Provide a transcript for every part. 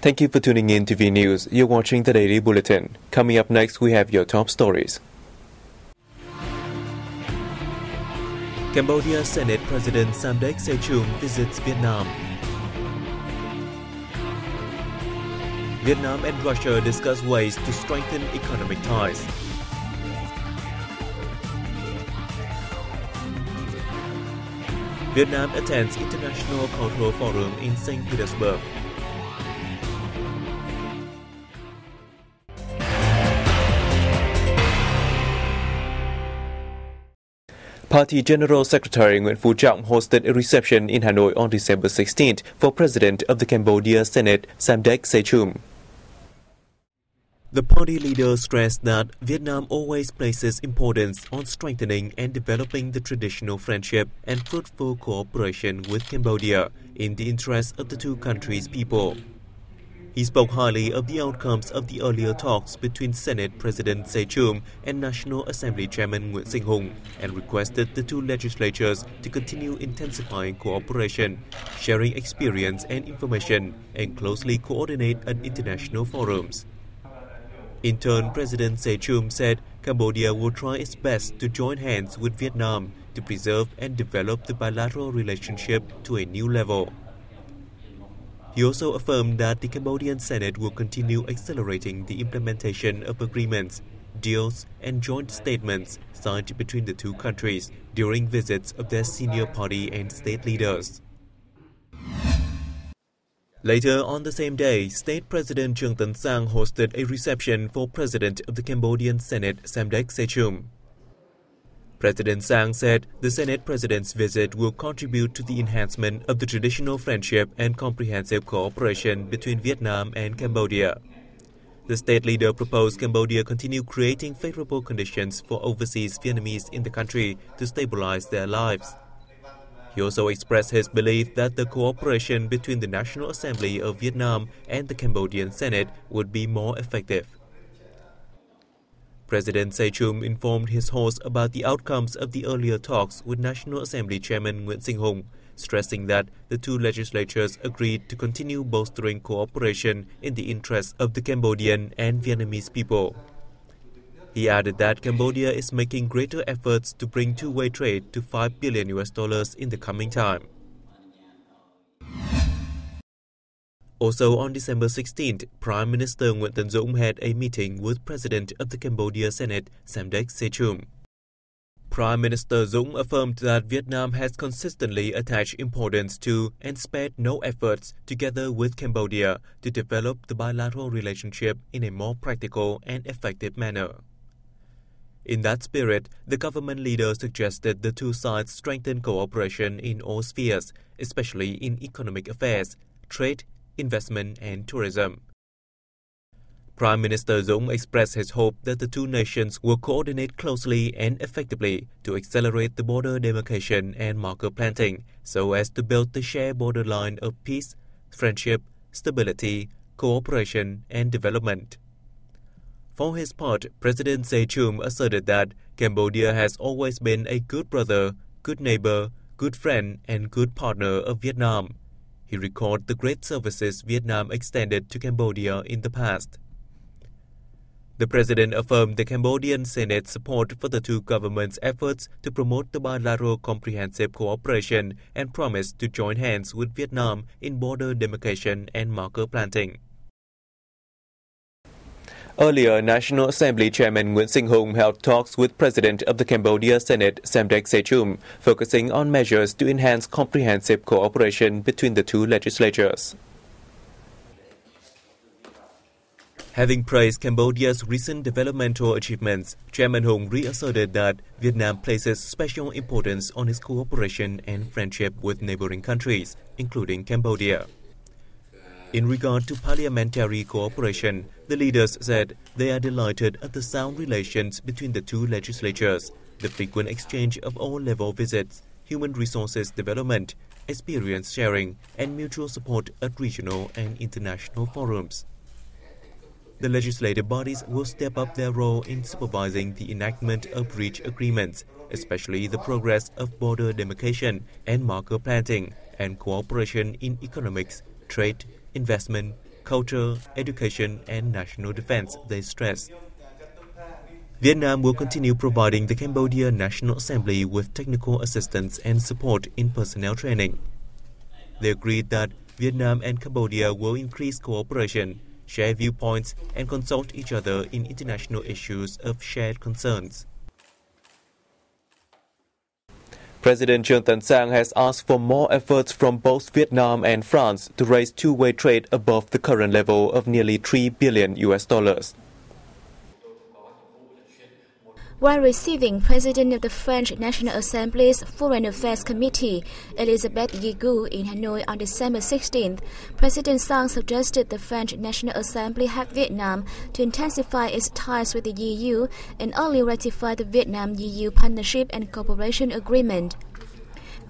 Thank you for tuning in to VNA News. You're watching the Daily Bulletin. Coming up next, we have your top stories. Cambodia Senate President Samdech Sechum visits Vietnam. Vietnam and Russia discuss ways to strengthen economic ties. Vietnam attends International Cultural Forum in St. Petersburg. Party General Secretary Nguyễn Phú Trọng hosted a reception in Hanoi on December 16th for President of the Cambodia Senate Samdech Sechum. The party leader stressed that Vietnam always places importance on strengthening and developing the traditional friendship and fruitful cooperation with Cambodia in the interest of the two countries' people. He spoke highly of the outcomes of the earlier talks between Senate President Sechum and National Assembly Chairman Nguyễn Sinh Hùng and requested the two legislatures to continue intensifying cooperation, sharing experience and information, and closely coordinate at international forums. In turn, President Sechum said Cambodia will try its best to join hands with Vietnam to preserve and develop the bilateral relationship to a new level. He also affirmed that the Cambodian Senate will continue accelerating the implementation of agreements, deals, and joint statements signed between the two countries during visits of their senior party and state leaders. Later on the same day, State President Trương Tấn Sang hosted a reception for President of the Cambodian Senate Samdech Sechum. President Sang said the Senate President's visit will contribute to the enhancement of the traditional friendship and comprehensive cooperation between Vietnam and Cambodia. The state leader proposed Cambodia continue creating favorable conditions for overseas Vietnamese in the country to stabilize their lives. He also expressed his belief that the cooperation between the National Assembly of Vietnam and the Cambodian Senate would be more effective. President Sechum informed his host about the outcomes of the earlier talks with National Assembly Chairman Nguyễn Sinh Hùng, stressing that the two legislatures agreed to continue bolstering cooperation in the interests of the Cambodian and Vietnamese people. He added that Cambodia is making greater efforts to bring two-way trade to $5 billion in the coming time. Also on December 16th, Prime Minister Nguyễn Tấn Dũng had a meeting with President of the Cambodia Senate Samdech Sechum. Prime Minister Dũng affirmed that Vietnam has consistently attached importance to and spared no efforts together with Cambodia to develop the bilateral relationship in a more practical and effective manner. In that spirit, the government leader suggested the two sides strengthen cooperation in all spheres, especially in economic affairs, trade, investment and tourism. Prime Minister Dũng expressed his hope that the two nations will coordinate closely and effectively to accelerate the border demarcation and marker planting so as to build the shared borderline of peace, friendship, stability, cooperation and development. For his part, President Sechum asserted that Cambodia has always been a good brother, good neighbor, good friend and good partner of Vietnam. He recalled the great services Vietnam extended to Cambodia in the past. The president affirmed the Cambodian Senate's support for the two governments' efforts to promote the bilateral comprehensive cooperation and promised to join hands with Vietnam in border demarcation and marker planting. Earlier, National Assembly Chairman Nguyễn Sinh Hùng held talks with President of the Cambodia Senate Samdech Sechum, focusing on measures to enhance comprehensive cooperation between the two legislatures. Having praised Cambodia's recent developmental achievements, Chairman Hùng reasserted that Vietnam places special importance on its cooperation and friendship with neighboring countries, including Cambodia. In regard to parliamentary cooperation, the leaders said they are delighted at the sound relations between the two legislatures, the frequent exchange of all-level visits, human resources development, experience sharing, and mutual support at regional and international forums. The legislative bodies will step up their role in supervising the enactment of reach agreements, especially the progress of border demarcation and marker planting, and cooperation in economics, trade, investment, culture, education, and national defense, they stressed. Vietnam will continue providing the Cambodia National Assembly with technical assistance and support in personnel training. They agreed that Vietnam and Cambodia will increase cooperation, share viewpoints, and consult each other in international issues of shared concerns. President Trương Tấn Sang has asked for more efforts from both Vietnam and France to raise two-way trade above the current level of nearly $3 billion. While receiving President of the French National Assembly's Foreign Affairs Committee, Elisabeth Guigou, in Hanoi on December 16th, President Sang suggested the French National Assembly help Vietnam to intensify its ties with the EU and early ratify the Vietnam-EU Partnership and Cooperation Agreement.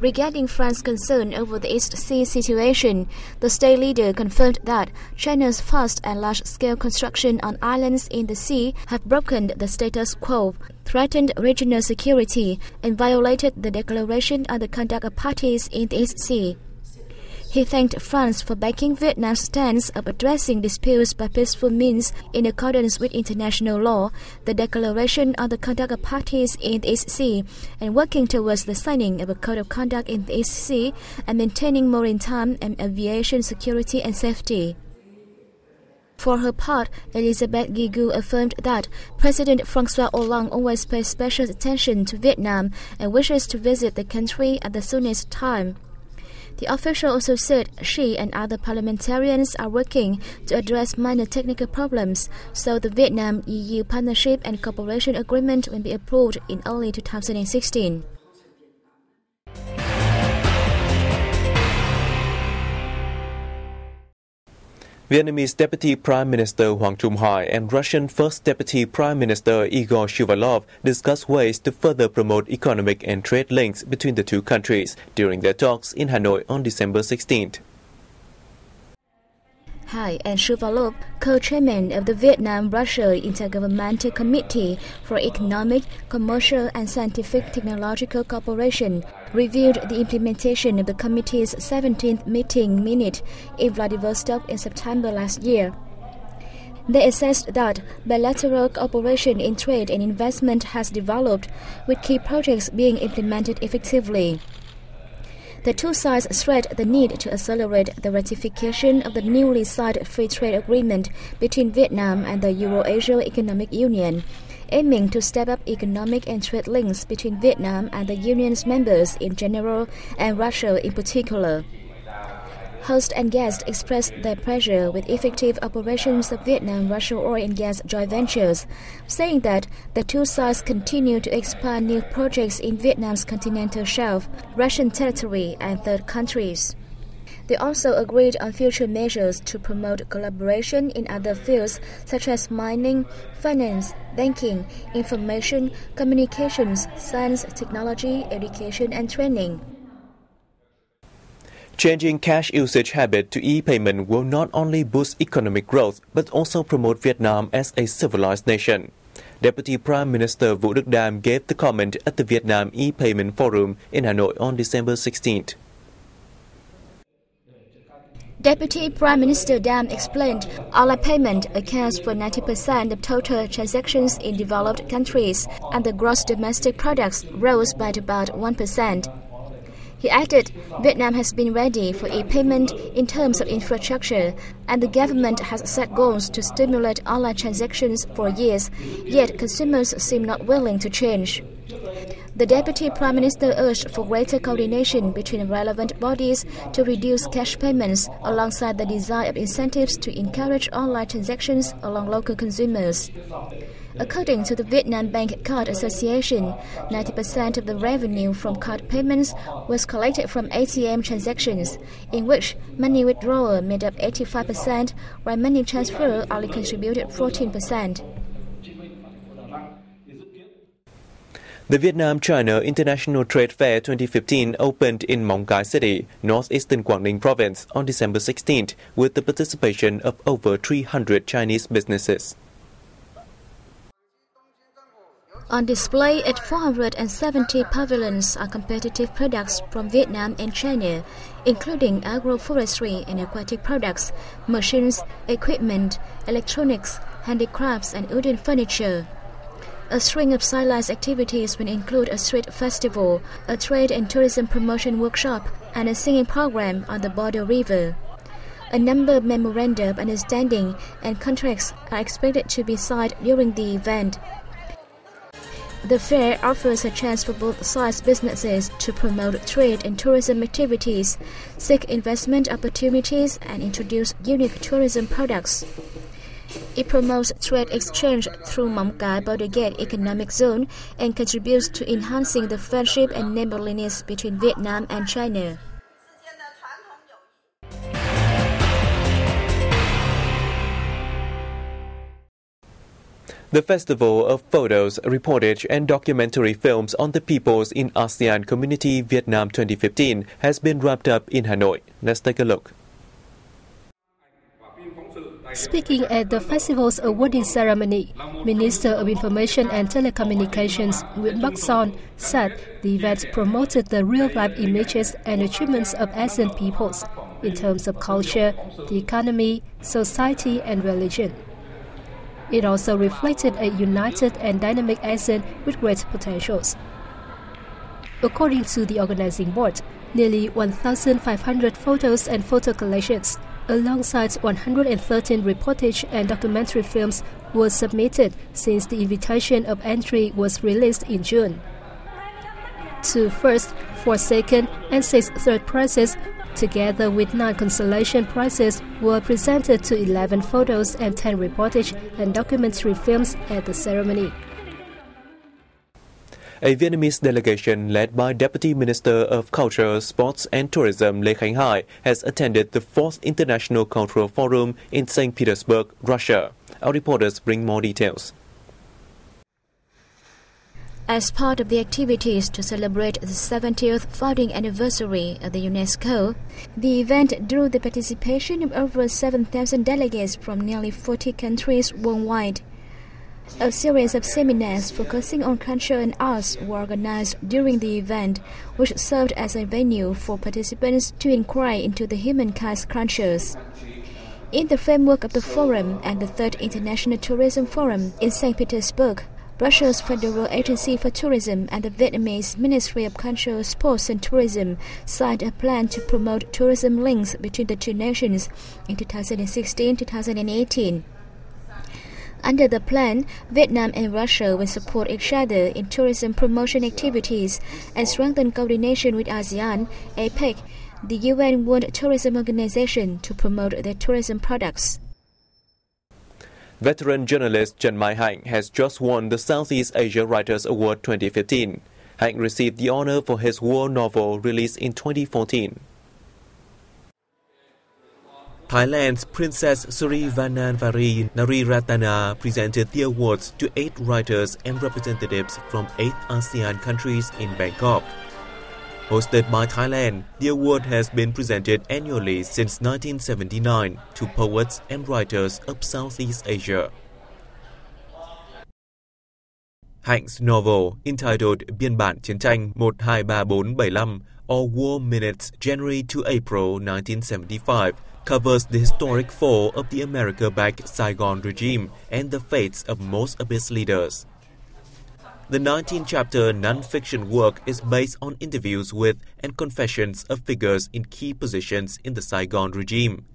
Regarding France's concern over the East Sea situation, the state leader confirmed that China's fast and large-scale construction on islands in the sea have broken the status quo, threatened regional security, and violated the declaration on the conduct of parties in the East Sea. He thanked France for backing Vietnam's stance of addressing disputes by peaceful means in accordance with international law, the declaration on the conduct of parties in the East Sea, and working towards the signing of a code of conduct in the East Sea and maintaining maritime and aviation security and safety. For her part, Elisabeth Guigou affirmed that President François Hollande always pays special attention to Vietnam and wishes to visit the country at the soonest time. The official also said she and other parliamentarians are working to address minor technical problems, so the Vietnam-EU Partnership and Cooperation Agreement will be approved in early 2016. Vietnamese Deputy Prime Minister Hoàng Trung Hải and Russian First Deputy Prime Minister Igor Shuvalov discussed ways to further promote economic and trade links between the two countries during their talks in Hanoi on December 16th. Hai and Shuvalov, co-chairman of the Vietnam-Russia Intergovernmental Committee for Economic, Commercial and Scientific Technological Cooperation, reviewed the implementation of the committee's 17th meeting minute in Vladivostok in September last year. They assessed that bilateral cooperation in trade and investment has developed, with key projects being implemented effectively. The two sides stressed the need to accelerate the ratification of the newly signed free trade agreement between Vietnam and the Euro-Asia Economic Union, aiming to step up economic and trade links between Vietnam and the Union's members in general and Russia in particular. Host and guest expressed their pleasure with effective operations of Vietnam-Russia oil and gas joint ventures, saying that the two sides continue to expand new projects in Vietnam's continental shelf, Russian territory, and third countries. They also agreed on future measures to promote collaboration in other fields such as mining, finance, banking, information, communications, science, technology, education, and training. Changing cash usage habit to e-payment will not only boost economic growth but also promote Vietnam as a civilized nation. Deputy Prime Minister Vũ Đức Đam gave the comment at the Vietnam e-payment forum in Hanoi on December 16th. Deputy Prime Minister Đam explained online payment accounts for 90% of total transactions in developed countries, and the gross domestic products rose by about 1%. He added, Vietnam has been ready for e-payment in terms of infrastructure, and the government has set goals to stimulate online transactions for years, yet consumers seem not willing to change. The Deputy Prime Minister urged for greater coordination between relevant bodies to reduce cash payments alongside the design of incentives to encourage online transactions among local consumers. According to the Vietnam Bank Card Association, 90% of the revenue from card payments was collected from ATM transactions, in which money withdrawal made up 85%, while money transfer only contributed 14%. The Vietnam-China International Trade Fair 2015 opened in Mong Cái City, northeastern Quảng Ninh Province on December 16th with the participation of over 300 Chinese businesses. On display at 470 pavilions are competitive products from Vietnam and China, including agroforestry and aquatic products, machines, equipment, electronics, handicrafts, and wooden furniture. A string of sidelines activities will include a street festival, a trade and tourism promotion workshop, and a singing program on the Border River. A number of memoranda of understanding and contracts are expected to be signed during the event. The fair offers a chance for both sides businesses to promote trade and tourism activities, seek investment opportunities, and introduce unique tourism products. It promotes trade exchange through Móng Cái Border Gate Economic Zone and contributes to enhancing the friendship and neighborliness between Vietnam and China. The Festival of Photos, Reportage and Documentary Films on the Peoples in ASEAN Community Vietnam 2015 has been wrapped up in Hanoi. Let's take a look. Speaking at the festival's awarding ceremony, Minister of Information and Telecommunications Nguyễn Bắc Son said the event promoted the real-life images and achievements of ASEAN peoples in terms of culture, the economy, society and religion. It also reflected a united and dynamic ASEAN with great potentials. According to the organizing board, nearly 1,500 photos and photo collections, alongside 113 reportage and documentary films, were submitted since the invitation of entry was released in June. 2 first, 4 second, and 6 third prizes, together with 9 consolation prizes, were presented to 11 photos and 10 reportage and documentary films at the ceremony. A Vietnamese delegation led by Deputy Minister of Culture, Sports and Tourism Lê Khánh Hải has attended the 4th International Cultural Forum in St. Petersburg, Russia. Our reporters bring more details. As part of the activities to celebrate the 70th founding anniversary of the UNESCO, the event drew the participation of over 7,000 delegates from nearly 40 countries worldwide. A series of seminars focusing on culture and arts were organized during the event, which served as a venue for participants to inquire into the humankind's cultures. In the framework of the forum and the 3rd International Tourism Forum in St. Petersburg, Russia's Federal Agency for Tourism and the Vietnamese Ministry of Culture, Sports and Tourism signed a plan to promote tourism links between the two nations in 2016-2018. Under the plan, Vietnam and Russia will support each other in tourism promotion activities and strengthen coordination with ASEAN, APEC, the UN World Tourism Organization, to promote their tourism products. Veteran journalist Trần Mai Hạnh has just won the Southeast Asia Writers Award 2015. Hạnh received the honor for his war novel released in 2014. Thailand's Princess Surivannavari Nariratana presented the awards to 8 writers and representatives from 8 ASEAN countries in Bangkok. Hosted by Thailand, the award has been presented annually since 1979 to poets and writers of Southeast Asia. Hạnh novel entitled Biên bản chiến tranh 123475 or War Minutes January to April 1975 covers the historic fall of the America-backed Saigon regime and the fates of most of its leaders. The 19-chapter non-fiction work is based on interviews with and confessions of figures in key positions in the Saigon regime.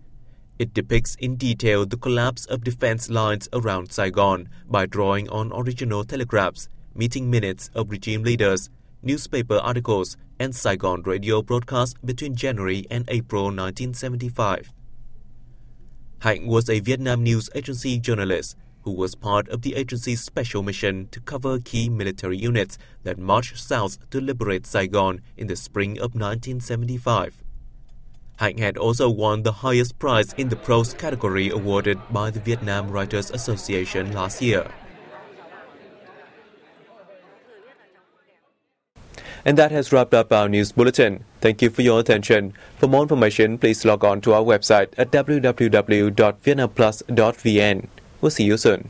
It depicts in detail the collapse of defense lines around Saigon by drawing on original telegraphs, meeting minutes of regime leaders, newspaper articles, and Saigon radio broadcasts between January and April 1975. Hạnh was a Vietnam News Agency journalist who was part of the agency's special mission to cover key military units that marched south to liberate Saigon in the spring of 1975. Hạnh had also won the highest prize in the prose category awarded by the Vietnam Writers Association last year. And that has wrapped up our news bulletin. Thank you for your attention. For more information, please log on to our website at www.vietnamplus.vn. We'll see you soon.